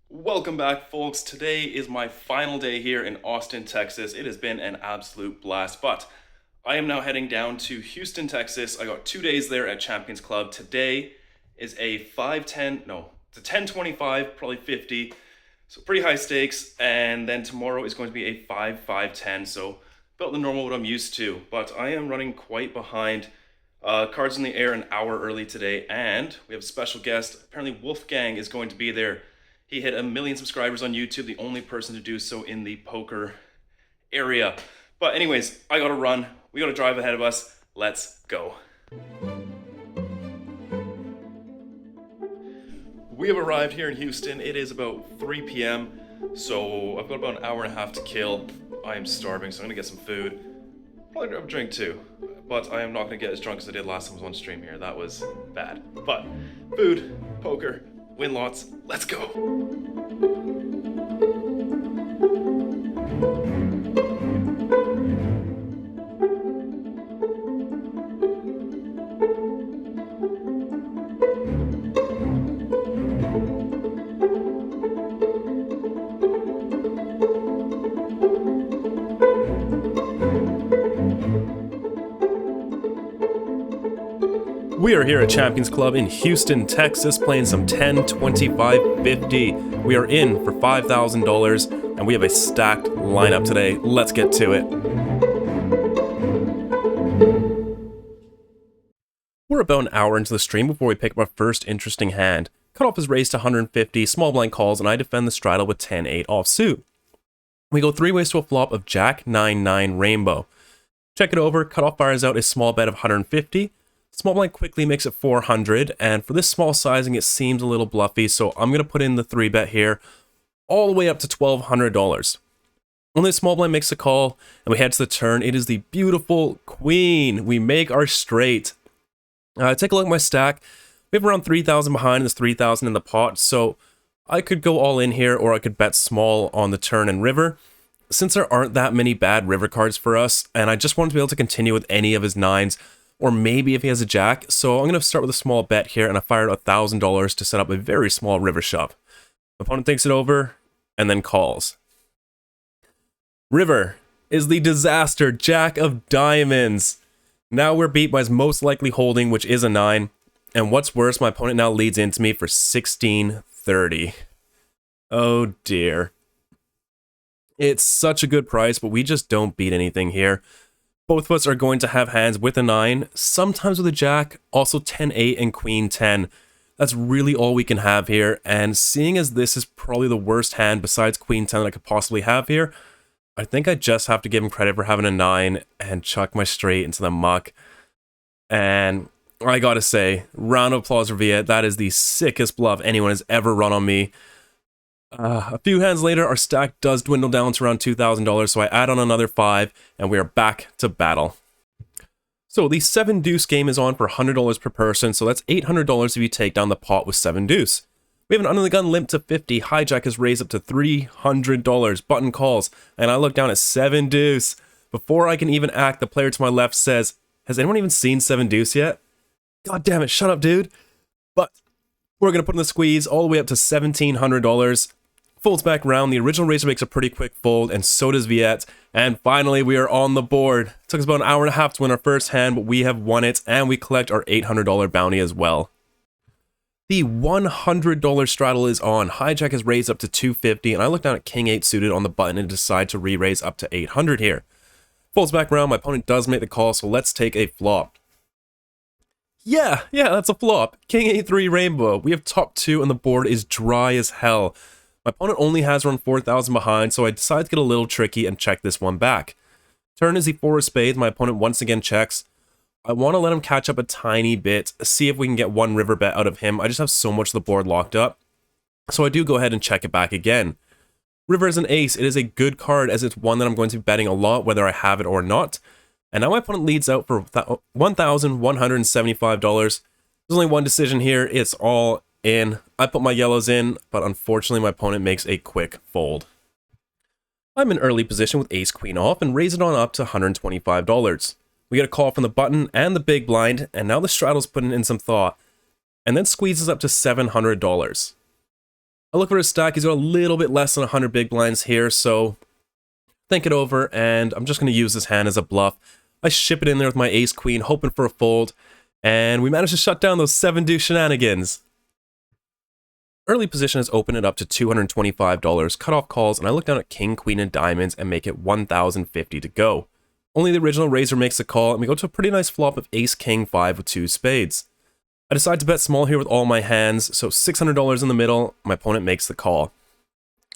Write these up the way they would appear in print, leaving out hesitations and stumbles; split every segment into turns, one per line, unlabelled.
Welcome back, folks. Today is my final day here in Austin, Texas. It has been an absolute blast, but I am now heading down to Houston, Texas. I got 2 days there at Champions Club. Today is a 510, no, it's a 1025, probably 50, so pretty high stakes. And then tomorrow is going to be a 5-5-10, so about the normal what I'm used to. But I am running quite behind. Cards in the air an hour early today, and we have a special guest. Apparently, Wolfgang is going to be there. He hit 1 million subscribers on YouTube, the only person to do so in the poker area. But anyways, I gotta run. We got a drive ahead of us. Let's go. We have arrived here in Houston. It is about 3 p.m. So I've got about an hour and a half to kill. I am starving, so I'm gonna get some food. Probably grab a drink too. But I am not gonna get as drunk as I did last time I was on stream here. That was bad. But food, poker, win lots. Let's go. We are here at Champions Club in Houston, Texas, playing some 10, 25, 50. We are in for $5,000, and we have a stacked lineup today. Let's get to it. We're about an hour into the stream before we pick up our first interesting hand. Cutoff is raised to 150, small blind calls, and I defend the straddle with 10-8 offsuit. We go three ways to a flop of Jack 9-9 Rainbow. Check it over, cutoff fires out a small bet of 150. Small blind quickly makes it 400, and for this small sizing it seems a little bluffy, so I'm going to put in the 3-bet here, all the way up to $1,200. When the small blind makes a call, and we head to the turn, it is the beautiful queen. We make our straight. Take a look at my stack. We have around 3,000 behind, and there's 3,000 in the pot, so I could go all in here, or I could bet small on the turn and river. Since there aren't that many bad river cards for us, and I just wanted to be able to continue with any of his nines, or maybe if he has a jack, so I'm going to start with a small bet here, and I fired $1,000 to set up a very small river shove. Opponent thinks it over, and then calls. River is the disaster jack of diamonds. Now we're beat by his most likely holding, which is a 9, and what's worse, my opponent now leads into me for 1630. Oh dear. It's such a good price, but we just don't beat anything here. Both of us are going to have hands with a 9, sometimes with a jack, also 10-8 and queen 10. That's really all we can have here, and seeing as this is probably the worst hand besides queen 10 that I could possibly have here, I think I just have to give him credit for having a 9 and chuck my straight into the muck. And I gotta say, round of applause for Via, that is the sickest bluff anyone has ever run on me. A few hands later, our stack does dwindle down to around $2,000, so I add on another 5, and we are back to battle. So the 7 deuce game is on for $100 per person, so that's $800 if you take down the pot with 7 deuce. We have an under the gun limp to 50, hijack is raised up to $300, button calls, and I look down at 7 deuce. Before I can even act, the player to my left says, "Has anyone even seen 7 deuce yet?" God damn it, shut up, dude. But we're going to put in the squeeze all the way up to $1,700. Folds back round, the original raiser makes a pretty quick fold, and so does Viet, and finally we are on the board. It took us about an hour and a half to win our first hand, but we have won it, and we collect our $800 bounty as well. The $100 straddle is on, hijack is raised up to $250, and I look down at king 8 suited on the button and decide to re-raise up to $800 here. Folds back round, my opponent does make the call, so let's take a flop. Yeah, that's a flop. King 8-3 rainbow. We have top 2 and the board is dry as hell. My opponent only has around 4,000 behind, so I decide to get a little tricky and check this one back. Turn is the 4 of spades, my opponent once again checks. I want to let him catch up a tiny bit, see if we can get one river bet out of him. I just have so much of the board locked up. So I do go ahead and check it back again. River is an ace. It is a good card as it's one that I'm going to be betting a lot whether I have it or not. And now my opponent leads out for $1,175. There's only one decision here. It's all in. I put my yellows in, but unfortunately my opponent makes a quick fold. I'm in early position with ace queen off and raise it on up to $125. We get a call from the button and the big blind, and now the straddle's putting in some thought, and then squeezes up to $700. I look for his stack, he's got a little bit less than 100 big blinds here, so think it over, and I'm just going to use this hand as a bluff. I ship it in there with my ace queen, hoping for a fold, and we managed to shut down those 7 deuce shenanigans. Early position has opened it up to $225, cutoff calls, and I look down at king, queen, and diamonds and make it $1,050 to go. Only the original raiser makes the call, and we go to a pretty nice flop of ace, king, 5 with 2 spades. I decide to bet small here with all my hands, so $600 in the middle, my opponent makes the call.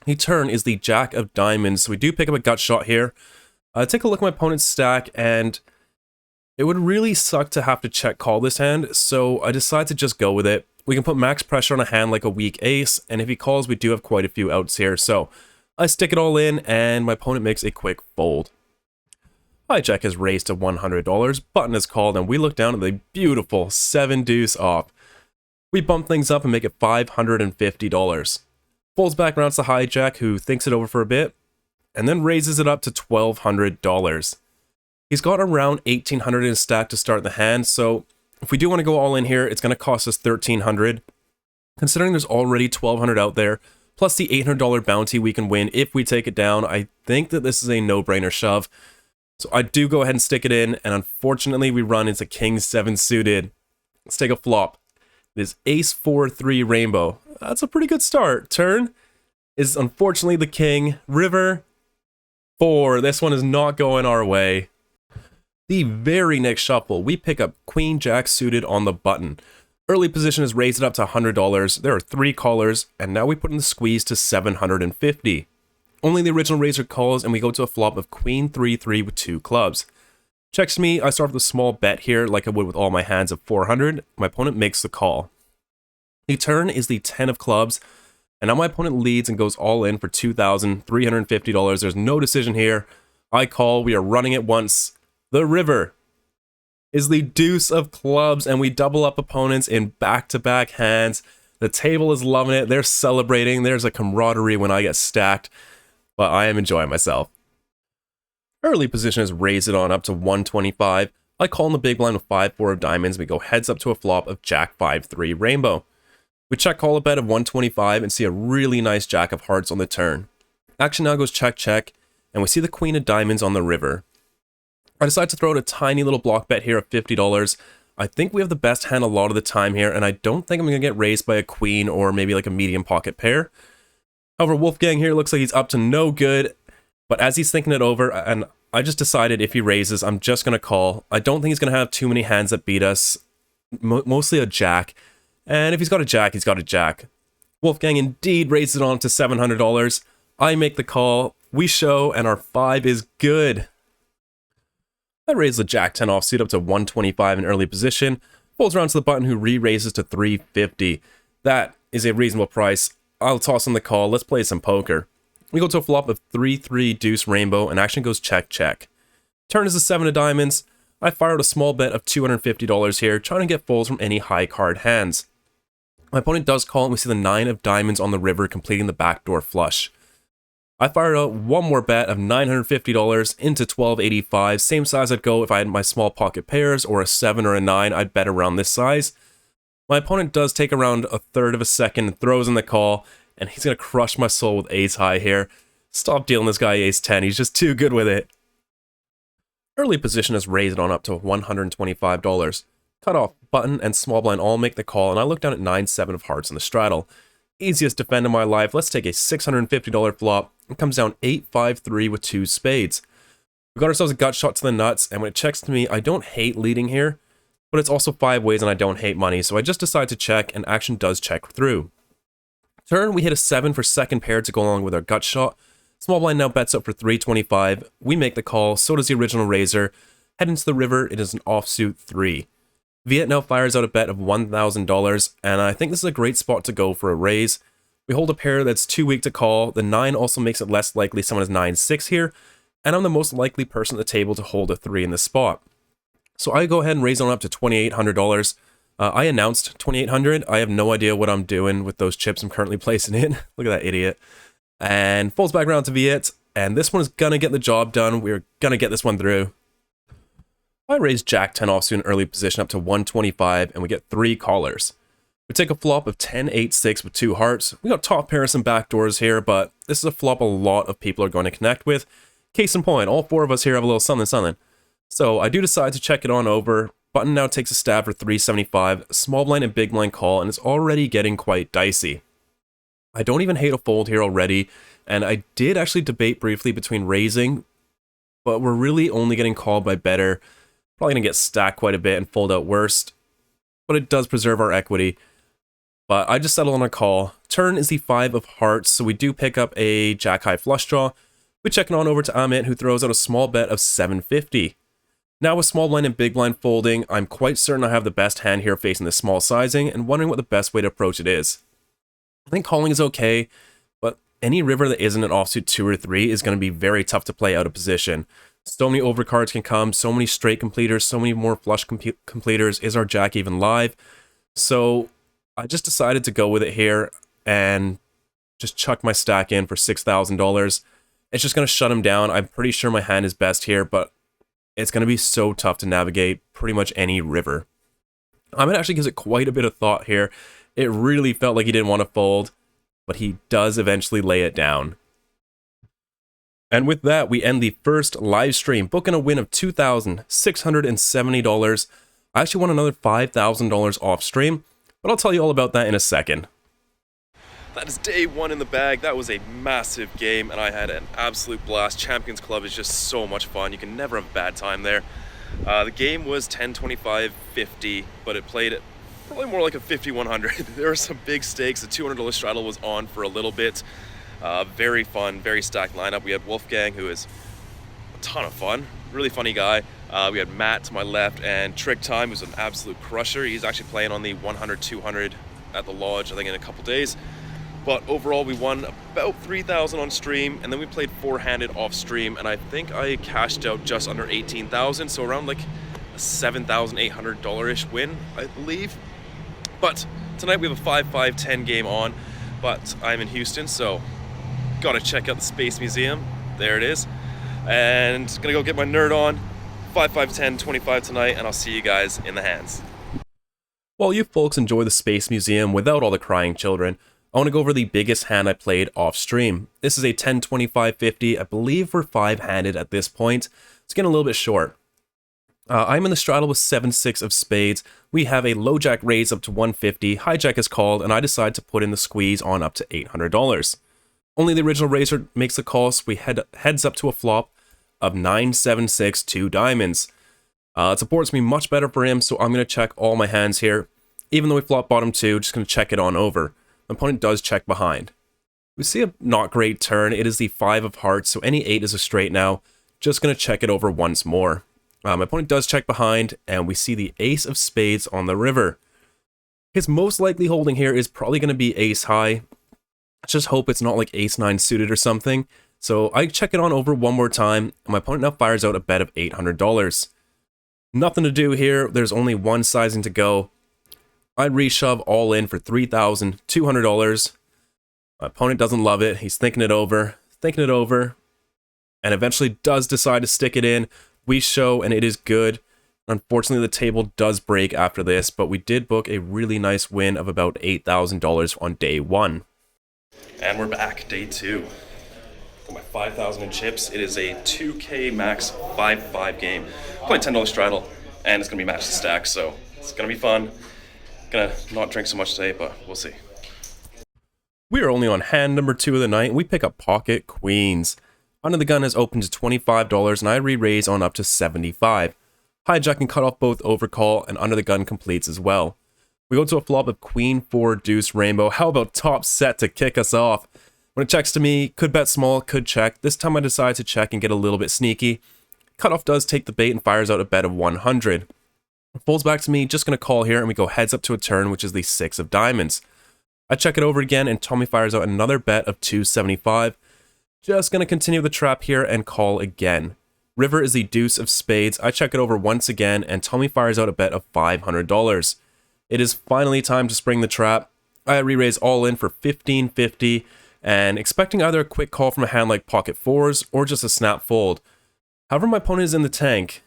The turn is the jack of diamonds, so we do pick up a gut shot here. Take a look at my opponent's stack, and it would really suck to have to check call this hand, so I decide to just go with it. We can put max pressure on a hand like a weak ace, and if he calls, we do have quite a few outs here, so I stick it all in, and my opponent makes a quick fold. Hijack is raised to $100, button is called, and we look down at the beautiful 7 deuce off. We bump things up and make it $550. Folds back around to hijack, who thinks it over for a bit, and then raises it up to $1,200. He's got around $1,800 in his stack to start the hand, so if we do want to go all in here, it's going to cost us $1,300. Considering there's already $1,200 out there, plus the $800 bounty we can win if we take it down, I think that this is a no-brainer shove. So I do go ahead and stick it in, and unfortunately we run into king 7 suited. Let's take a flop. It is ace 4-3 rainbow. That's a pretty good start. Turn is unfortunately the king. River 4. This one is not going our way. The very next shuffle, we pick up queen jack suited on the button. Early position is raised up to $100. There are 3 callers, and now we put in the squeeze to $750. Only the original raiser calls, and we go to a flop of queen 3-3 with 2 clubs. Checks me, I start with a small bet here, like I would with all my hands of 400. My opponent makes the call. The turn is the 10 of clubs, and now my opponent leads and goes all in for $2,350. There's no decision here. I call, we are running it once. The river is the deuce of clubs, and we double up opponents in back-to-back hands. The table is loving it. They're celebrating. There's a camaraderie when I get stacked. But I am enjoying myself. Early position is raised it on up to 125. I call in the big blind with 5-4 of diamonds. We go heads up to a flop of jack 5-3 rainbow. We check call a bet of 125 and see a really nice jack of hearts on the turn. Action now goes check check, and we see the queen of diamonds on the river. I decide to throw out a tiny little block bet here of $50. I think we have the best hand a lot of the time here, and I don't think I'm going to get raised by a queen or maybe like a medium pocket pair. However, Wolfgang here looks like he's up to no good, but as he's thinking it over, and I just decided if he raises, I'm just going to call. I don't think he's going to have too many hands that beat us, mostly a jack, and if he's got a jack, he's got a jack. Wolfgang indeed raises it on to $700. I make the call, we show, and our 5 is good. I raise the jack 10 offsuit up to 125 in early position, folds around to the button who re-raises to 350. That is a reasonable price. I'll toss in the call. Let's play some poker. We go to a flop of 3-3 deuce rainbow, and action goes check check. Turn is a 7 of diamonds. I fire out a small bet of $250 here, trying to get folds from any high card hands. My opponent does call, and we see the 9 of diamonds on the river, completing the backdoor flush. I fired out one more bet of $950 into $12.85. Same size I'd go if I had my small pocket pairs, or a 7 or a 9. I'd bet around this size. My opponent does take around a third of a second and throws in the call, and he's going to crush my soul with ace high here. Stop dealing this guy ace 10, he's just too good with it. Early position is raised on up to $125. Cut off, button, and small blind all make the call, and I look down at 9-7 of hearts in the straddle. Easiest defend in my life. Let's take a $650 flop. It comes down 8-5-3 with 2 spades. We got ourselves a gut shot to the nuts, and when it checks to me, I don't hate leading here, but it's also 5 ways and I don't hate money, so I just decide to check, and action does check through. Turn, we hit a 7 for second pair to go along with our gut shot. Small blind now bets up for $325. We make the call, so does the original raiser. Head into the river, it is an offsuit 3. Viet now fires out a bet of $1,000, and I think this is a great spot to go for a raise. We hold a pair that's too weak to call. The 9 also makes it less likely someone has 9-6 here, and I'm the most likely person at the table to hold a 3 in this spot. So I go ahead and raise on up to $2,800. I announced $2,800. I have no idea what I'm doing with those chips I'm currently placing in. Look at that idiot. And folds back around to Viet, and this one is gonna get the job done. We're gonna get this one through. I raise Jack 10 offsuit in early position up to 125, and we get 3 callers. We take a flop of 10-8-6 with 2 hearts. We got top pairs and backdoors here, but this is a flop a lot of people are going to connect with. Case in point, all 4 of us here have a little something something. So I do decide to check it on over. Button now takes a stab for 375, small blind and big blind call, and it's already getting quite dicey. I don't even hate a fold here already, and I did actually debate briefly between raising, but we're really only getting called by better. Probably going to get stacked quite a bit and fold out worst, but it does preserve our equity. But I just settle on a call. Turn is the 5 of hearts, so we do pick up a jack-high flush draw. We check it on over to Amit, who throws out a small bet of 750. Now with small blind and big blind folding, I'm quite certain I have the best hand here facing this small sizing, and wondering what the best way to approach it is. I think calling is okay, but any river that isn't an offsuit 2 or 3 is going to be very tough to play out of position. So many overcards can come, so many straight completers, so many more flush completers. Is our jack even live? So I just decided to go with it here and just chuck my stack in for $6,000. It's just going to shut him down. I'm pretty sure my hand is best here, but it's going to be so tough to navigate pretty much any river. Amit actually gives it quite a bit of thought here. It really felt like he didn't want to fold, but he does eventually lay it down. And with that, we end the first live stream, booking a win of $2,670. I actually won another $5,000 off stream, but I'll tell you all about that in a second. That is day 1 in the bag. That was a massive game, and I had an absolute blast. Champions Club is just so much fun. You can never have a bad time there. The game was 10-25-50, but it played at probably more like a 50-100. There were some big stakes. The $200 straddle was on for a little bit. Very fun, very stacked lineup. We had Wolfgang, who is a ton of fun, really funny guy. We had Matt to my left, and Trick Time, who's an absolute crusher. He's actually playing on the 100-200 at the lodge, I think, in a couple days. But overall, we won about 3,000 on stream, and then we played 4-handed off stream, and I think I cashed out just under 18,000, so around like a $7,800-ish win, I believe. But tonight we have a 5-5-10 game on, but I'm in Houston, so gotta check out the Space Museum. There it is. And gonna go get my nerd on. 5-5-10-25 tonight, and I'll see you guys in the hands. While you folks enjoy the Space Museum without all the crying children, I want to go over the biggest hand I played off stream. This is a 10-25-50. I believe we're 5-handed at this point. It's getting a little bit short. I'm in the straddle with 7-6 of spades. We have a low jack raise up to 150. Hijack is called, and I decide to put in the squeeze on up to $800. Only the original raiser makes the call, so we heads up to a flop of 9-7-6 2 diamonds. It supports me much better for him, so I'm going to check all my hands here. Even though we flop bottom 2, just going to check it on over. My opponent does check behind. We see a not great turn. It is the 5 of hearts, so any 8 is a straight now. Just going to check it over once more. My opponent does check behind, and we see the ace of spades on the river. His most likely holding here is probably going to be ace high. Let's just hope it's not like ace 9 suited or something. So I check it on over one more time, and my opponent now fires out a bet of $800. Nothing to do here. There's only one sizing to go. I reshove all in for $3,200. My opponent doesn't love it. He's thinking it over, and eventually does decide to stick it in. We show, and it is good. Unfortunately, the table does break after this, but we did book a really nice win of about $8,000 on day 1. And we're back, day 2. For my 5,000 in chips, it is a 2K max 5-5 game. Play $10 straddle, and it's going to be match to stack, so it's going to be fun. Gonna not drink so much today, but we'll see. We are only on hand number 2 of the night, and we pick up pocket queens. Under the gun is open to $25, and I re-raise on up to $75. Hijack can cut off both overcall, and under the gun completes as well. We go to a flop of queen 4 deuce rainbow. How about top set to kick us off? When it checks to me, could bet small, could check. This time I decide to check and get a little bit sneaky. Cutoff does take the bait and fires out a bet of 100. Folds back to me, just going to call here, and we go heads up to a turn, which is the 6 of diamonds. I check it over again, and Tommy fires out another bet of 275. Just going to continue the trap here and call again. River is the deuce of spades. I check it over once again, and Tommy fires out a bet of $500. It is finally time to spring the trap. I re-raise all in for $1,550, and expecting either a quick call from a hand like pocket 4s, or just a snap fold. However, my opponent is in the tank,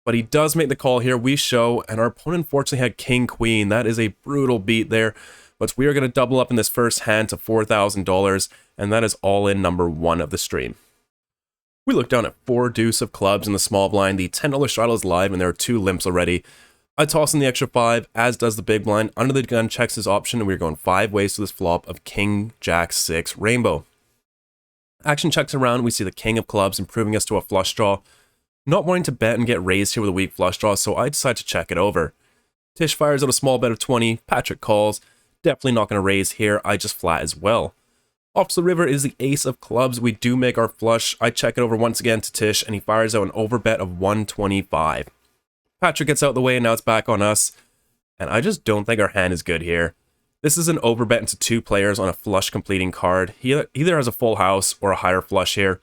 But he does make the call here. We show, and our opponent unfortunately had king queen. That is a brutal beat there. But we are going to double up in this first hand to $4,000, and that is all in number 1 of the stream. We look down at 4 deuce of clubs in the small blind. The $10 straddle is live, and there are 2 limps already. I toss in the extra 5, as does the big blind. Under the gun checks his option, and we're going 5 ways to this flop of king, jack, 6, rainbow. Action checks around, we see the king of clubs, improving us to a flush draw. Not wanting to bet and get raised here with a weak flush draw, so I decide to check it over. Tish fires out a small bet of 20, Patrick calls. Definitely not going to raise here, I just flat as well. Off to the river is the ace of clubs. We do make our flush. I check it over once again to Tish, and he fires out an overbet of 125. Patrick gets out of the way, and now it's back on us. And I just don't think our hand is good here. This is an overbet into 2 players on a flush completing card. He either has a full house or a higher flush here.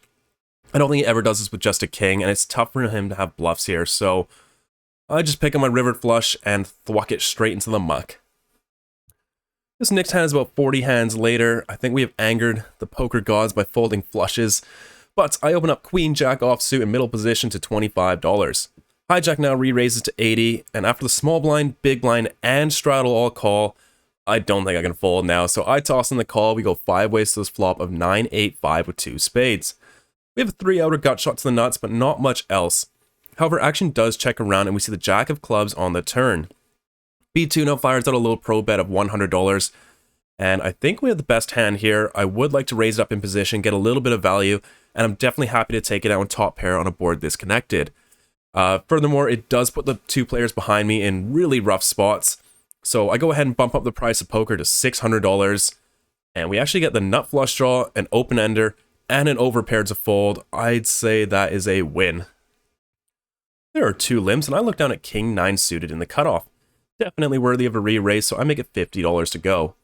I don't think he ever does this with just a king, and it's tough for him to have bluffs here, so I just pick up my river flush and thwack it straight into the muck. This next hand is about 40 hands later. I think we have angered the poker gods by folding flushes, but I open up queen jack offsuit in middle position to $25. Hijack now re-raises to 80, and after the small blind, big blind, and straddle all call, I don't think I can fold now, so I toss in the call. We go 5 ways to this flop of 9, 8, 5 with 2 spades. We have a 3 outer gut shot to the nuts, but not much else. However, action does check around, and we see the jack of clubs on the turn. B2 now fires out a little pro bet of $100, and I think we have the best hand here. I would like to raise it up in position, get a little bit of value, and I'm definitely happy to take it out on top pair on a board this connected. Furthermore, it does put the 2 players behind me in really rough spots, so I go ahead and bump up the price of poker to $600, and we actually get the nut flush draw, an open ender, and an overpair to fold. I'd say that is a win. There are 2 limps, and I look down at king 9 suited in the cutoff. Definitely worthy of a re-raise, so I make it $50 to go.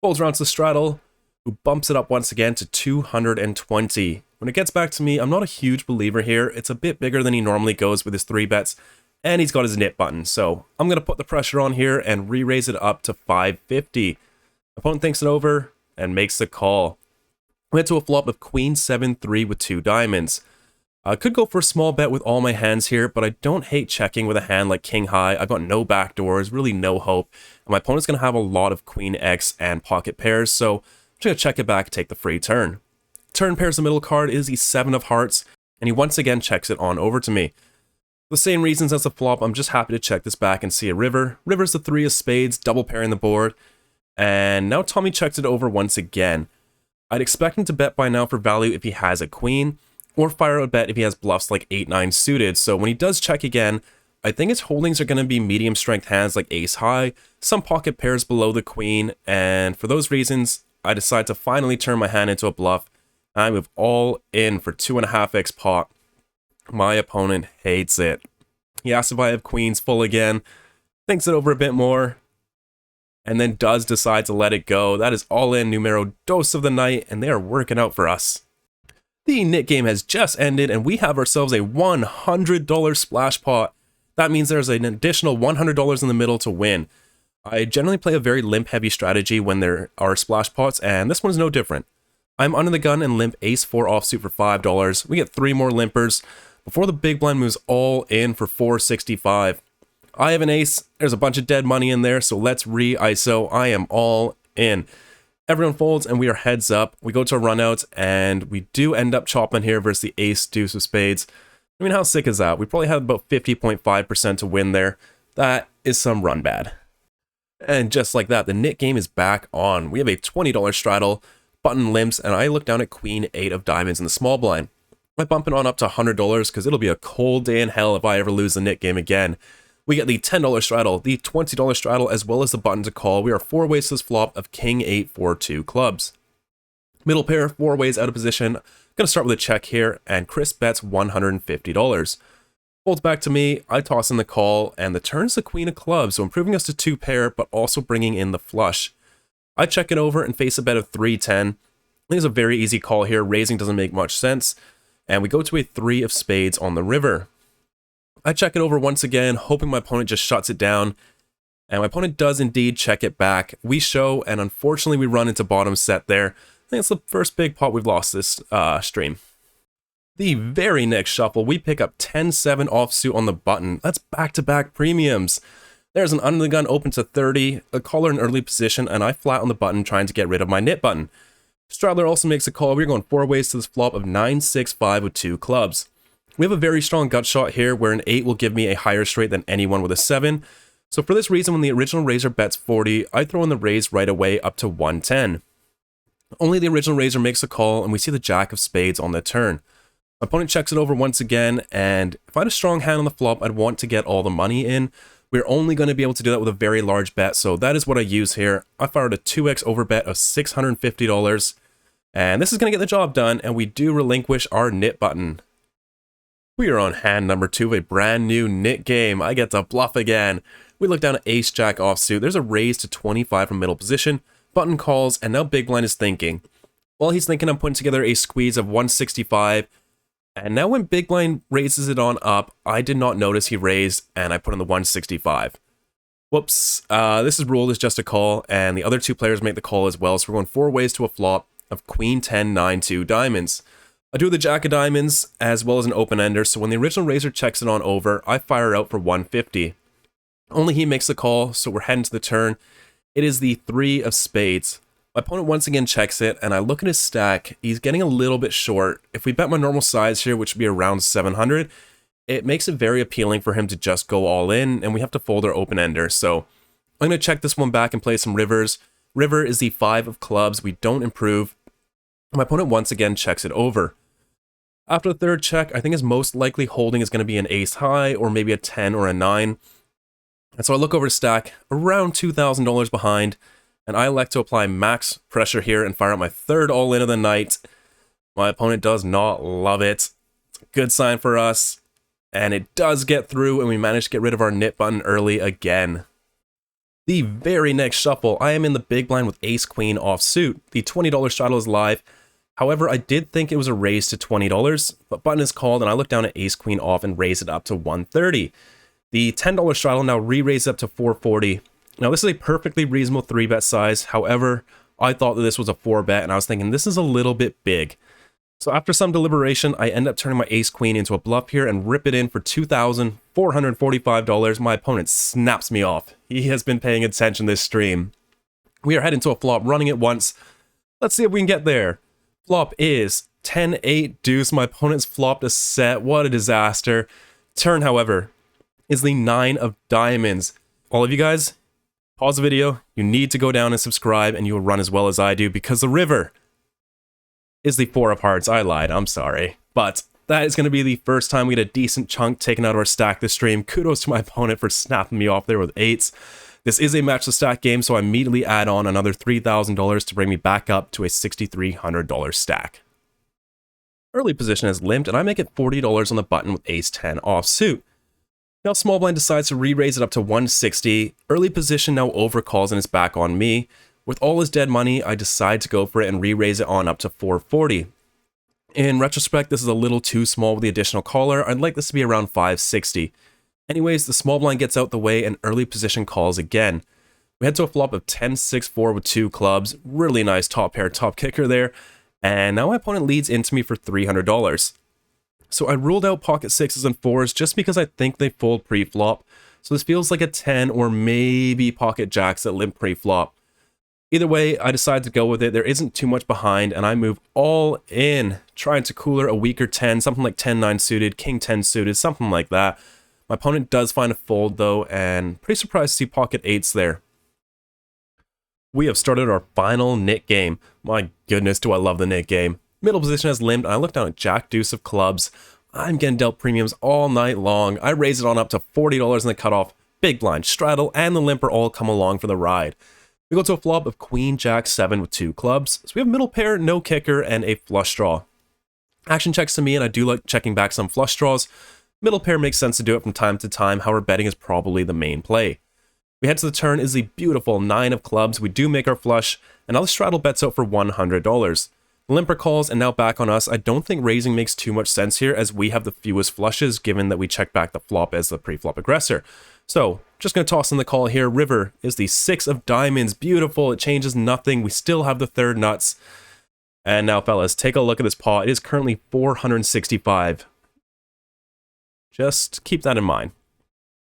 Folds around to the straddle, who bumps it up once again to $220. When it gets back to me, I'm not a huge believer here. It's a bit bigger than he normally goes with his 3 bets, and he's got his nit button, so I'm going to put the pressure on here and re-raise it up to $550. Opponent thinks it over and makes the call. We head to a flop of queen 7-3 with 2 diamonds. I could go for a small bet with all my hands here, but I don't hate checking with a hand like king high. I've got no backdoors, really no hope, and my opponent's going to have a lot of queen X and pocket pairs, so I'm just going to check it back and take the free turn. Turn pairs the middle card is the 7 of hearts, and he once again checks it on over to me. For the same reasons as the flop, I'm just happy to check this back and see a river. River's the 3 of spades, double pairing the board, and now Tommy checks it over once again. I'd expect him to bet by now for value if he has a queen, or fire out a bet if he has bluffs like 8-9 suited, so when he does check again, I think his holdings are going to be medium strength hands like ace high, some pocket pairs below the queen, and for those reasons, I decide to finally turn my hand into a bluff. I move all in for 2.5x pot. My opponent hates it. He asks if I have queens full again, thinks it over a bit more, and then does decide to let it go. That is all in numero dos of the night, and they are working out for us. The nit game has just ended, and we have ourselves a $100 splash pot. That means there's an additional $100 in the middle to win. I generally play a very limp-heavy strategy when there are splash pots, and this one is no different. I'm under the gun and limp ace-4 offsuit for $5. We get 3 more limpers before the big blind moves all in for $465. I have an ace, there's a bunch of dead money in there, so let's re-ISO. I am all in. Everyone folds and we are heads up. We go to a run out and we do end up chopping here versus the ace deuce of spades. I mean, how sick is that? We probably had about 50.5% to win there. That is some run bad. And just like that, the nit game is back on. We have a $20 straddle, button limps, and I look down at queen 8 of diamonds in the small blind. I bump it on up to $100 because it'll be a cold day in hell if I ever lose the nit game again. We get the $10 straddle, the $20 straddle, as well as the button to call. We are 4 ways to this flop of king 8, 4, 2 clubs. Middle pair, 4 ways out of position. Gonna start with a check here, and Chris bets $150. Folds back to me, I toss in the call, and the turn's the queen of clubs, so improving us to 2 pair, but also bringing in the flush. I check it over and face a bet of 310. I think it's a very easy call here, raising doesn't make much sense, and we go to a 3 of spades on the river. I check it over once again, hoping my opponent just shuts it down, and my opponent does indeed check it back. We show, and unfortunately we run into bottom set there. I think it's the first big pot we've lost this stream. The very next shuffle, we pick up 10-7 offsuit on the button. That's back-to-back premiums. There's an under the gun open to 30, a caller in early position, and I flat on the button trying to get rid of my nit button. Straddler also makes a call. We're going 4 ways to this flop of 9-6-5 with 2 clubs. We have a very strong gut shot here where an 8 will give me a higher straight than anyone with a 7. So for this reason, when the original raiser bets 40, I throw in the raise right away up to 110. Only the original raiser makes a call, and we see the jack of spades on the turn. My opponent checks it over once again, and if I had a strong hand on the flop, I'd want to get all the money in. We're only going to be able to do that with a very large bet, so that is what I use here. I fired a 2x overbet of $650, and this is going to get the job done, and we do relinquish our nit button. We are on hand number 2 of a brand new nit game. I get to bluff again. We look down at ace-jack offsuit. There's a raise to 25 from middle position. Button calls, and now big blind is thinking. While he's thinking, I'm putting together a squeeze of 165. And now when big blind raises it on up, I did not notice he raised, and I put in the 165. Whoops. This is ruled as just a call, and the other 2 players make the call as well. So we're going 4 ways to a flop of queen 10, 9, 2 diamonds. I do the jack of diamonds as well as an open-ender, so when the original raiser checks it on over, I fire out for 150. Only he makes the call, so we're heading to the turn. It is the 3 of spades. My opponent once again checks it, and I look at his stack. He's getting a little bit short. If we bet my normal size here, which would be around 700, it makes it very appealing for him to just go all in, and we have to fold our open-ender. So I'm going to check this one back and play some rivers. River is the 5 of clubs. We don't improve. My opponent once again checks it over. After the third check, I think his most likely holding is going to be an ace high or maybe a 10 or a 9. And so I look over to stack, around $2,000 behind, and I elect to apply max pressure here and fire out my third all-in of the night. My opponent does not love it. It's a good sign for us, and it does get through, and we manage to get rid of our nit button early again. The very next shuffle, I am in the big blind with ace-queen offsuit. The $20 straddle is live. However, I did think it was a raise to $20, but button is called, and I look down at ace-queen off and raise it up to $130. The $10 straddle now re-raised up to $440. Now, this is a perfectly reasonable 3-bet size. However, I thought that this was a 4-bet, and I was thinking this is a little bit big. So after some deliberation, I end up turning my ace-queen into a bluff here and rip it in for $2,445. My opponent snaps me off. He has been paying attention this stream. We are heading to a flop, running it once. Let's see if we can get there. Flop is 10-8 deuce. My opponent's flopped a set. What a disaster. Turn, however, is the 9 of diamonds. All of you guys, pause the video. You need to go down and subscribe, and you will run as well as I do, because the river is the 4 of hearts. I lied. I'm sorry. But that is going to be the first time we get a decent chunk taken out of our stack this stream. Kudos to my opponent for snapping me off there with 8s. This is a match the stack game, so I immediately add on another $3,000 to bring me back up to a $6,300 stack. Early position is limped, and I make it $40 on the button with ace-10 offsuit. Now small blind decides to re-raise it up to 160. Early position now overcalls and it's back on me. With all his dead money, I decide to go for it and re-raise it on up to 440. In retrospect, this is a little too small with the additional caller. I'd like this to be around 560. Anyways, the small blind gets out the way and early position calls again. We head to a flop of 10-6-4 with 2 clubs. Really nice top pair, top kicker there. And now my opponent leads into me for $300. So I ruled out pocket 6s and 4s just because I think they fold pre-flop. So this feels like a 10 or maybe pocket jacks that limp pre-flop. Either way, I decide to go with it. There isn't too much behind, and I move all in, trying to cooler a weaker 10, something like 10-9 suited, king 10 suited, something like that. My opponent does find a fold though, and pretty surprised to see pocket 8s there. We have started our final nit game. My goodness, do I love the nit game. Middle position has limped, and I look down at jack deuce of clubs. I'm getting dealt premiums all night long. I raise it on up to $40 in the cutoff. Big blind, straddle, and the limper all come along for the ride. We go to a flop of queen jack 7 with 2 clubs. So we have middle pair, no kicker, and a flush draw. Action checks to me, and I do like checking back some flush draws. Middle pair makes sense to do it from time to time, however betting is probably the main play. We head to the turn is the beautiful 9 of clubs. We do make our flush, and now the straddle bets out for $100. The limper calls, and now back on us. I don't think raising makes too much sense here, as we have the fewest flushes, given that we check back the flop as the pre-flop aggressor. So, just going to toss in the call here. River is the 6 of diamonds. Beautiful. It changes nothing. We still have the third nuts. And now, fellas, take a look at this pot. It is currently 465. Just keep that in mind.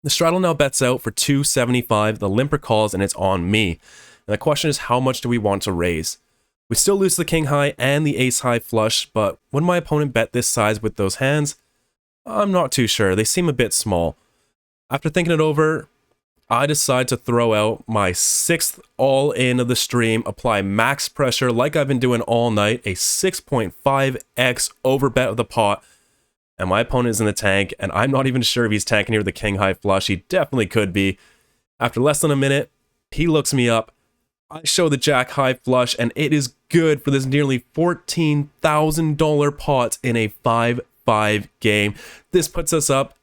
The straddle now bets out for 275. The limper calls, and it's on me. And the question is, how much do we want to raise? We still lose the king high and the ace high flush, but would my opponent bet this size with those hands? I'm not too sure. They seem a bit small. After thinking it over, I decide to throw out my 6th all-in of the stream, apply max pressure like I've been doing all night, a 6.5x overbet of the pot, and my opponent is in the tank, and I'm not even sure if he's tanking here with the king high flush. He definitely could be. After less than a minute, he looks me up. I show the jack high flush, and it is good for this nearly $14,000 pot in a 5-5 game. This puts us up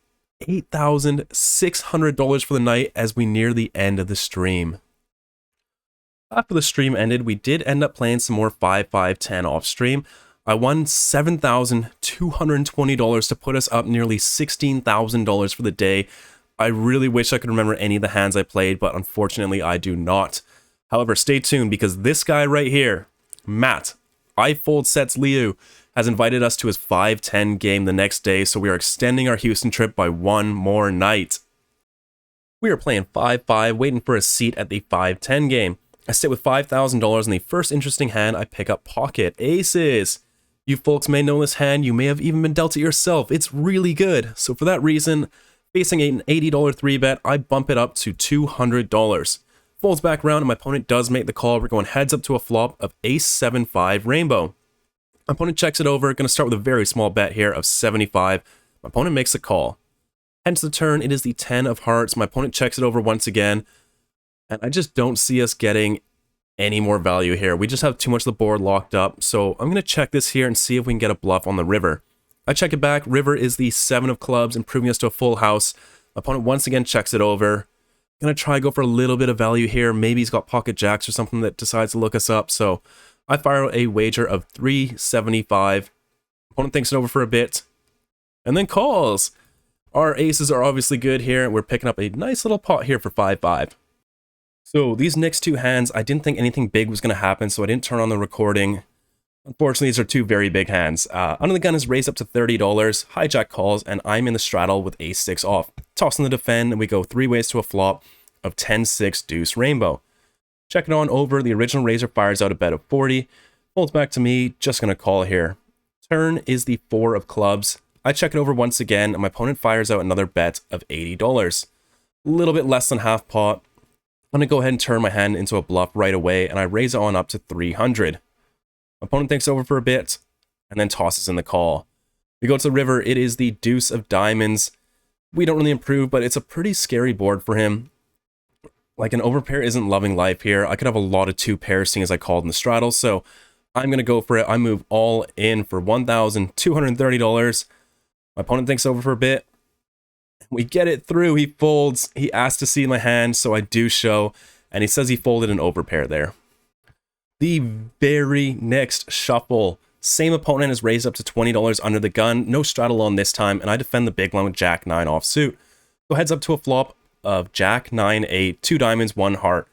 $8,600 for the night as we near the end of the stream. After the stream ended, we did end up playing some more 5-5-10 off stream. I won $7,220 to put us up nearly $16,000 for the day. I really wish I could remember any of the hands I played, but unfortunately I do not. However, stay tuned because this guy right here, Matt, I Fold Sets Liu, has invited us to his 5-10 game the next day, so we are extending our Houston trip by one more night. We are playing 5-5, waiting for a seat at the 5-10 game. I sit with $5,000 in the first interesting hand. I pick up pocket aces. You folks may know this hand, you may have even been dealt it yourself. It's really good. So for that reason, facing an $80 3-bet, I bump it up to $200. Folds back around and my opponent does make the call. We're going heads up to a flop of ace-7-5 rainbow. My opponent checks it over, going to start with a very small bet here of 75. My opponent makes a call. Hence the turn, it is the 10 of hearts. My opponent checks it over once again. And I just don't see us getting any more value here. We just have too much of the board locked up. So I'm going to check this here and see if we can get a bluff on the river. I check it back. River is the 7 of clubs, improving us to a full house. My opponent once again checks it over. Going to try go for a little bit of value here. Maybe he's got pocket jacks or something that decides to look us up. So I fire a wager of 375. Opponent thinks it over for a bit and then calls. Our aces are obviously good here, and we're picking up a nice little pot here for 5-5. So these next two hands, I didn't think anything big was going to happen, so I didn't turn on the recording. Unfortunately, these are two very big hands. Under the gun is raised up to $30. Hijack calls, and I'm in the straddle with ace-6 off. Tossing the defend, and we go 3 ways to a flop of 10-6 deuce rainbow. Check it on over, the original raiser fires out a bet of 40. Folds back to me, just going to call here. Turn is the 4 of clubs. I check it over once again, and my opponent fires out another bet of $80. A little bit less than half pot. I'm going to go ahead and turn my hand into a bluff right away, and I raise it on up to 300. My opponent thinks over for a bit, and then tosses in the call. We go to the river, it is the deuce of diamonds. We don't really improve, but it's a pretty scary board for him. Like, an overpair isn't loving life here. I could have a lot of 2 pairs, seeing as I called in the straddle, so I'm going to go for it. I move all in for $1,230. My opponent thinks over for a bit. We get it through. He folds. He asks to see my hand, so I do show, and he says he folded an overpair there. The very next shuffle, same opponent is raised up to $20 under the gun. No straddle on this time, and I defend the big line with Jack 9 offsuit. Go heads up to a flop of Jack 9 8, 2 diamonds, 1 heart.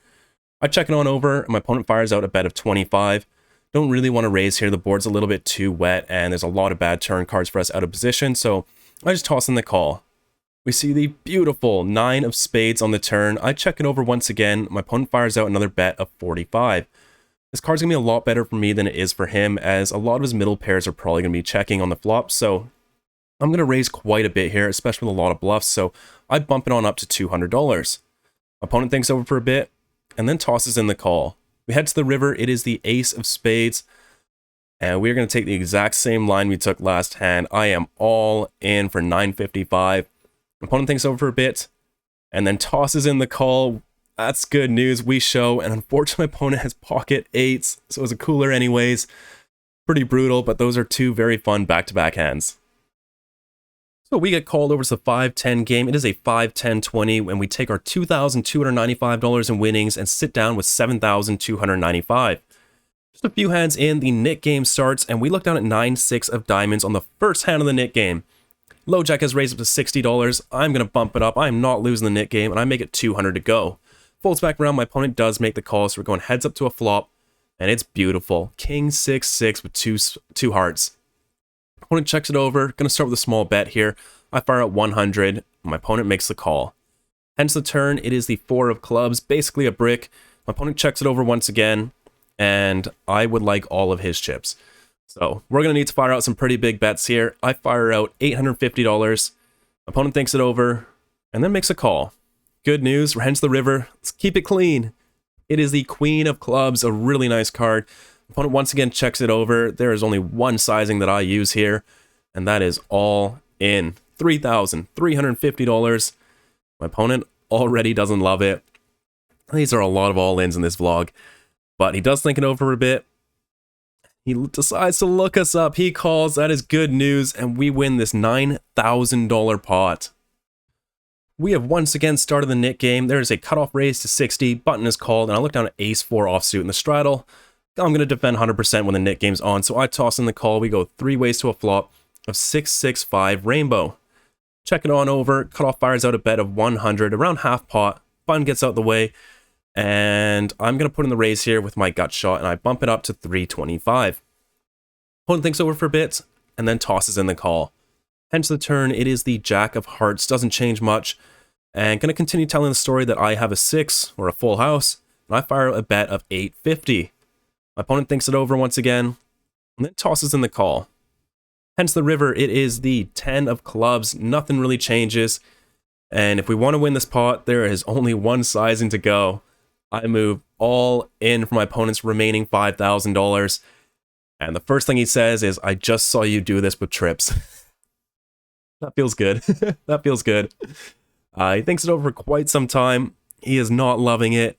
I check it on over, and my opponent fires out a bet of 25. Don't really want to raise here. The board's a little bit too wet, and there's a lot of bad turn cards for us out of position, so I just toss in the call. We see the beautiful 9 of spades on the turn. I check it over once again. My opponent fires out another bet of 45. This card's going to be a lot better for me than it is for him, as a lot of his middle pairs are probably going to be checking on the flop, so I'm going to raise quite a bit here, especially with a lot of bluffs, so I bump it on up to $200. Opponent thinks over for a bit, and then tosses in the call. We head to the river, it is the ace of spades, and we're going to take the exact same line we took last hand. I am all in for $955. Opponent thinks over for a bit, and then tosses in the call. That's good news, we show, and unfortunately my opponent has pocket 8s, so it's a cooler anyways. Pretty brutal, but those are 2 very fun back-to-back hands. So we get called over to the 5-10 game. It is a 5-10-20 when we take our $2,295 in winnings and sit down with $7,295. Just a few hands in, the Nick game starts, and we look down at 9-6 of diamonds on the first hand of the Nick game. Low Jack has raised up to $60. I'm going to bump it up. I'm not losing the Nick game, and I make it $200 to go. Folds back around, my opponent does make the call, so we're going heads up to a flop And it's beautiful. King 6-6 with two hearts. Opponent checks it over. Gonna start with a small bet here. I fire out 100. My opponent makes the call. Hence the turn, it is the 4 of clubs, basically a brick. My opponent checks it over once again, and I would like all of his chips. So we're going to need to fire out some pretty big bets here. I fire out $850. My opponent thinks it over, and then makes a call. Good news, hence the river. Let's keep it clean. It is the Queen of Clubs, a really nice card. Opponent once again checks it over. There is only one sizing that I use here, and that is all in. $3,350. My opponent already doesn't love it. These are a lot of all-ins in this vlog, but he does think it over a bit. He decides to look us up. He calls. That is good news, and we win this $9,000 pot. We have once again started the nit game. There is a cutoff raise to 60. Button is called, and I look down at ace-4 offsuit in the straddle. I'm going to defend 100% when the nit game's on, so I toss in the call. We go 3 ways to a flop of 6-6-5 rainbow. Check it on over. Cutoff fires out a bet of 100, around half pot. Button gets out the way, and I'm going to put in the raise here with my gut shot, and I bump it up to 325. Opponent thinks over for a bit, and then tosses in the call. Hence the turn, it is the Jack of Hearts, doesn't change much, and going to continue telling the story that I have a 6, or a full house, and I fire out a bet of 850. My opponent thinks it over once again, and then tosses in the call. Hence the river, it is the 10 of clubs, nothing really changes, and if we want to win this pot, there is only one sizing to go. I move all in for my opponent's remaining $5,000, and the first thing he says is, I just saw you do this with trips. That feels good. That feels good. He thinks it over for quite some time. He is not loving it,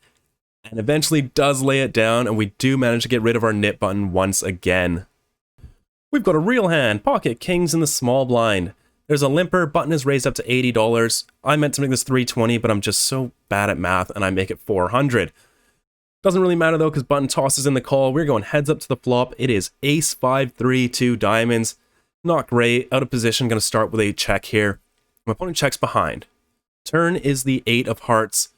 and eventually does lay it down, and we do manage to get rid of our nit button once again. We've got a real hand, pocket kings in the small blind. There's a limper, button is raised up to $80. I meant to make this $320, but I'm just so bad at math, and I make it $400. Doesn't really matter though, because button tosses in the call. We're going heads up to the flop. It is ace-5-3, 2 diamonds. Not great, out of position, going to start with a check here. My opponent checks behind. Turn is the 8 of hearts.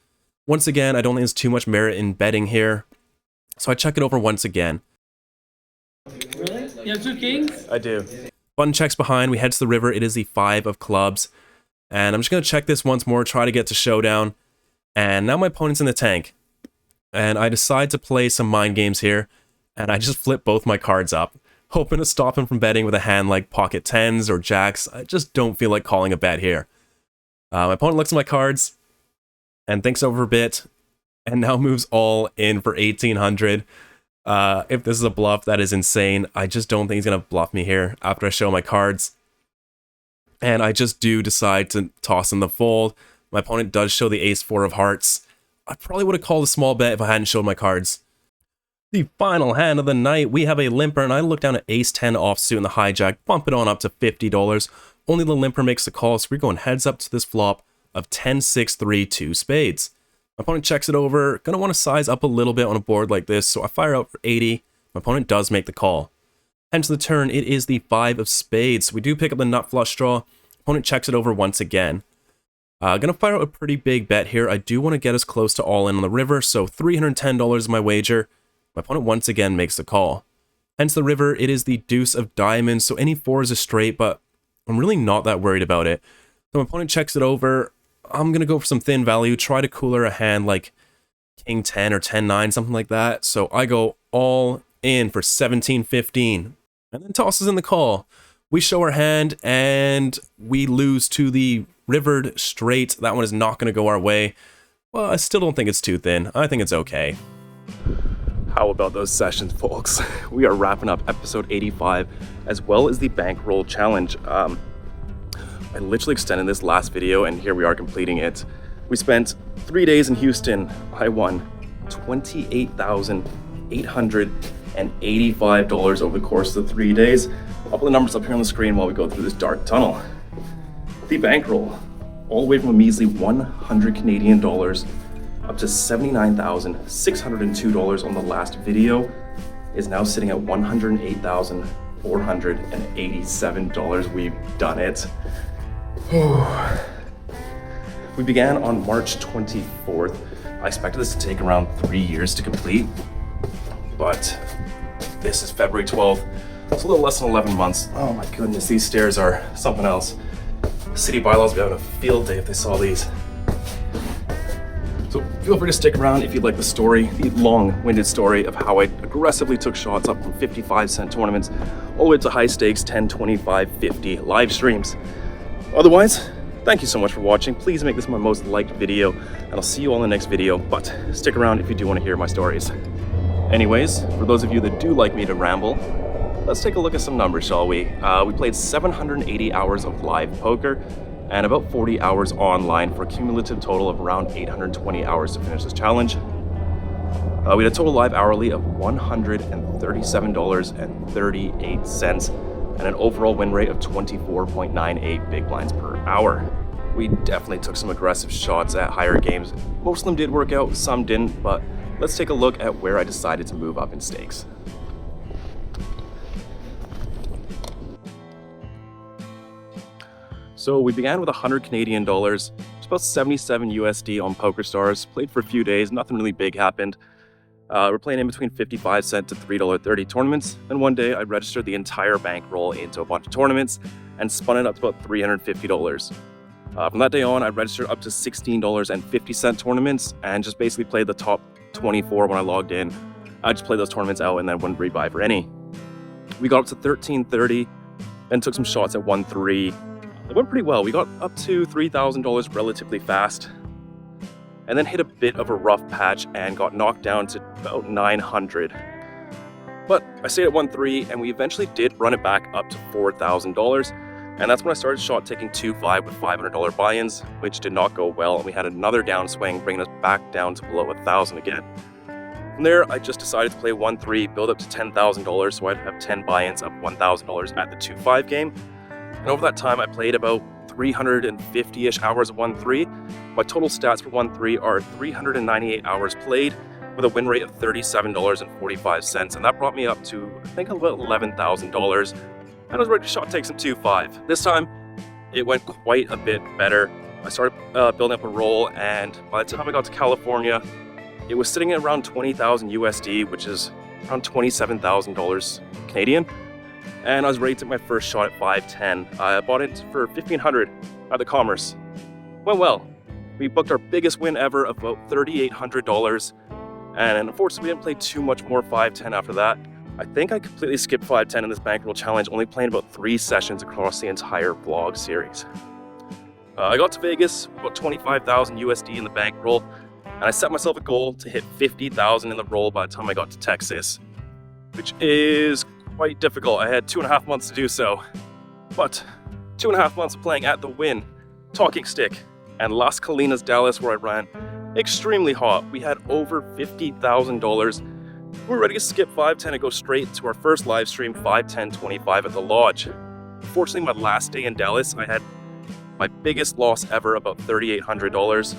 Once again, I don't think there's too much merit in betting here, so I check it over once again.
Really? You have 2 kings?
I do. Button checks behind, we head to the river, it is the 5 of clubs. And I'm just going to check this once more, try to get to showdown. And now my opponent's in the tank. And I decide to play some mind games here, and I just flip both my cards up, hoping to stop him from betting with a hand like pocket 10s or jacks. I just don't feel like calling a bet here. My opponent looks at my cards, and thinks over a bit, and now moves all in for 1,800. If this is a bluff, that is insane. I just don't think he's going to bluff me here after I show my cards. And I just do decide to toss in the fold. My opponent does show the ace-4 of hearts. I probably would have called a small bet if I hadn't showed my cards. The final hand of the night, we have a limper, and I look down at ace-10 offsuit in the hijack, bump it on up to $50. Only the limper makes the call, so we're going heads up to this flop of 10-6-3, 2 spades. My opponent checks it over, gonna want to size up a little bit on a board like this, so I fire out for 80. My opponent does make the call. Hence the turn, it is the 5 of spades. We do pick up the nut flush draw. Opponent checks it over once again. Gonna fire out a pretty big bet here. I do want to get us close to all in on the river, so $310 is my wager. My opponent once again makes the call. Hence the river, it is the deuce of diamonds, so any 4 is a straight, but I'm really not that worried about it. So my opponent checks it over. I'm going to go for some thin value, try to cooler a hand like king 10 or 10-9, something like that. So I go all in for 17-15, and then tosses in the call. We show our hand, and we lose to the rivered straight. That one is not going to go our way. Well, I still don't think it's too thin. I think it's okay. How about those sessions, folks? We are wrapping up episode 85, as well as the Bankroll challenge. I literally extended this last video, and here we are completing it. We spent 3 days in Houston. I won $28,885 over the course of the 3 days. I'll put the numbers up here on the screen while we go through this dark tunnel. The Bankroll, all the way from a measly 100 Canadian dollars up to $79,602 on the last video, is now sitting at $108,487. We've done it. We began on March 24th. I expected this to take around 3 years to complete. but this is February 12th. It's a little less than 11 months. Oh my goodness, these stairs are something else. City bylaws would be having a field day if they saw these. So feel free to stick around if you'd like the story, the long-winded story of how I aggressively took shots up from 55-cent tournaments all the way to high-stakes 10, 25, 50 live streams. Otherwise, thank you so much for watching. Please make this my most liked video, and I'll see you all in the next video, but stick around if you do want to hear my stories. Anyways, for those of you that do like me to ramble, let's take a look at some numbers, shall we? We played 780 hours of live poker and about 40 hours online for a cumulative total of around 820 hours to finish this challenge. We had a total live hourly of $137.38 and an overall win rate of 24.98 big blinds per hour. We definitely took some aggressive shots at higher games. Most of them did work out, some didn't, but let's take a look at where I decided to move up in stakes. So we began with 100 Canadian dollars, it's about 77 USD on PokerStars, played for a few days, nothing really big happened. We're playing in between 55-cent to $3.30 tournaments, and one day I registered the entire bankroll into a bunch of tournaments and spun it up to about $350. From that day on, I registered up to $16.50 tournaments and just basically played the top 24 when I logged in. I just played those tournaments out and then wouldn't rebuy for any. We got up to $13.30, then took some shots at 1-3. It went pretty well. We got up to $3,000 relatively fast, and then hit a bit of a rough patch and got knocked down to about 900. But I stayed at 1-3, and we eventually did run it back up to $4,000, and that's when I started shot taking 2-5 with $500 buy-ins, which did not go well, and we had another downswing, bringing us back down to below 1,000 again. From there, I just decided to play 1-3, build up to $10,000, so I'd have 10 buy-ins of $1,000 at the 2-5 game. And over that time, I played about 350-ish hours of 1-3. My total stats for 1-3 are 398 hours played with a win rate of $37.45, and that brought me up to, I think, about $11,000. And I was ready to shot take some 2-5. This time, it went quite a bit better. I started building up a roll, and by the time I got to California, it was sitting at around 20,000 USD, which is around $27,000 Canadian. And I was ready to take my first shot at 5-10. I bought it for $1,500 at the Commerce. Went well. We booked our biggest win ever of about $3,800. And unfortunately, we didn't play too much more 5-10 after that. I think I completely skipped 5-10 in this bankroll challenge, only playing about 3 sessions across the entire vlog series. I got to Vegas, about 25,000 USD in the bankroll, and I set myself a goal to hit 50,000 in the roll by the time I got to Texas, which is quite difficult. I had 2.5 months to do so, but 2.5 months of playing at the Wynn, Talking Stick, and Las Colinas, Dallas, where I ran extremely hot. We had over $50,000. We were ready to skip 5-10 and go straight to our first live stream, 5-10-25 at the Lodge. Unfortunately, my last day in Dallas, I had my biggest loss ever, about $3,800,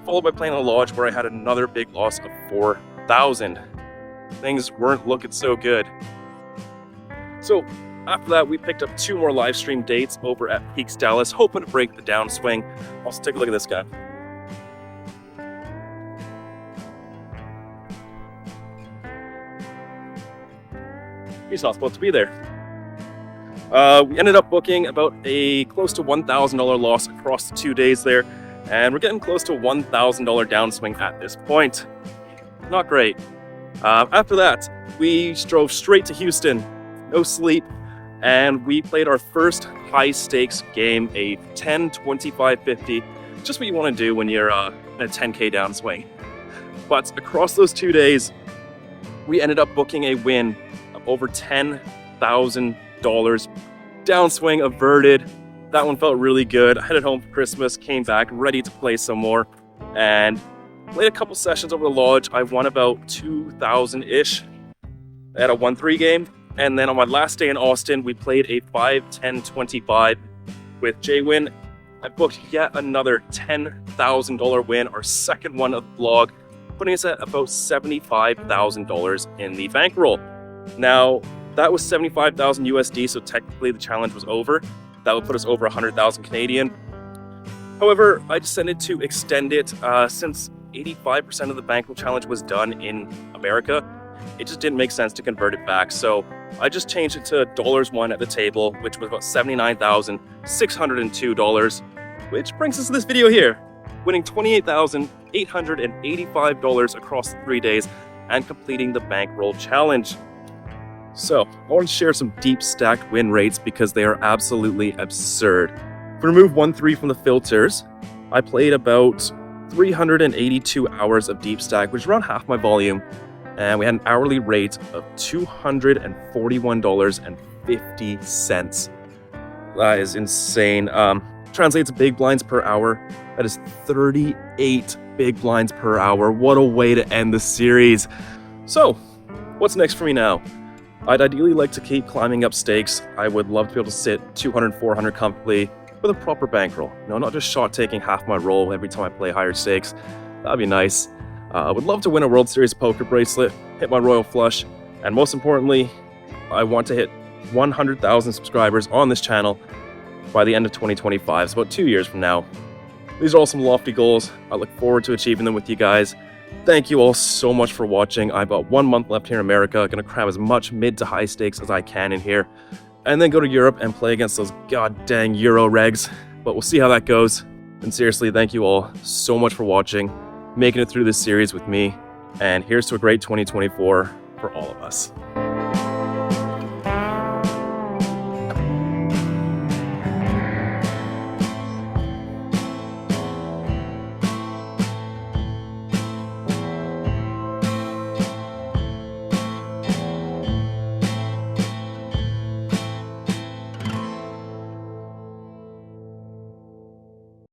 followed by playing on the Lodge where I had another big loss of $4,000. Things weren't looking so good. So after that, we picked up 2 more live stream dates over at Peaks Dallas, hoping to break the downswing. Also, take a look at this guy. He's not supposed to be there. We ended up booking about a close to $1,000 loss across the 2 days there, and we're getting close to a $1,000 downswing at this point. Not great. After that, we drove straight to Houston. No sleep, and we played our first high stakes game, a 10, 25, 50, just what you want to do when you're in a 10K downswing. But across those 2 days, we ended up booking a win of over $10,000. Downswing averted. That one felt really good. I headed home for Christmas, came back ready to play some more, and played a couple sessions over the Lodge. I won about 2,000-ish at a 1-3 game. And then on my last day in Austin, we played a 5-10-25 with J-Win. I booked yet another $10,000 win, our second one of the vlog, putting us at about $75,000 in the bankroll. Now, that was 75,000 USD, so technically the challenge was over. That would put us over 100,000 Canadian. However, I decided to extend it since 85% of the bankroll challenge was done in America. it just didn't make sense to convert it back. So I just changed it to dollars won at the table, which was about $79,602, which brings us to this video here, winning $28,885 across the 3 days and completing the Bankroll challenge. So I want to share some deep stacked win rates because they are absolutely absurd. If we remove 1-3 from the filters, I played about 382 hours of deep stack, which is around half my volume, and we had an hourly rate of $241.50. That is insane. Translates to big blinds per hour. That is 38 big blinds per hour. What a way to end the series. So, what's next for me now? I'd ideally like to keep climbing up stakes. I would love to be able to sit 200, 400 comfortably with a proper bankroll. No, not just shot taking half my roll every time I play higher stakes. That'd be nice. I would love to win a World Series poker bracelet, hit my royal flush, and most importantly, I want to hit 100,000 subscribers on this channel by the end of 2025, so about 2 years from now. These are all some lofty goals. I look forward to achieving them with you guys. Thank you all so much for watching. I've got 1 month left here in America. Gonna cram as much mid to high stakes as I can in here, and then go to Europe and play against those god dang Euro regs. But we'll see how that goes. And seriously, thank you all so much for watching, making it through this series with me, and here's to a great 2024 for all of us.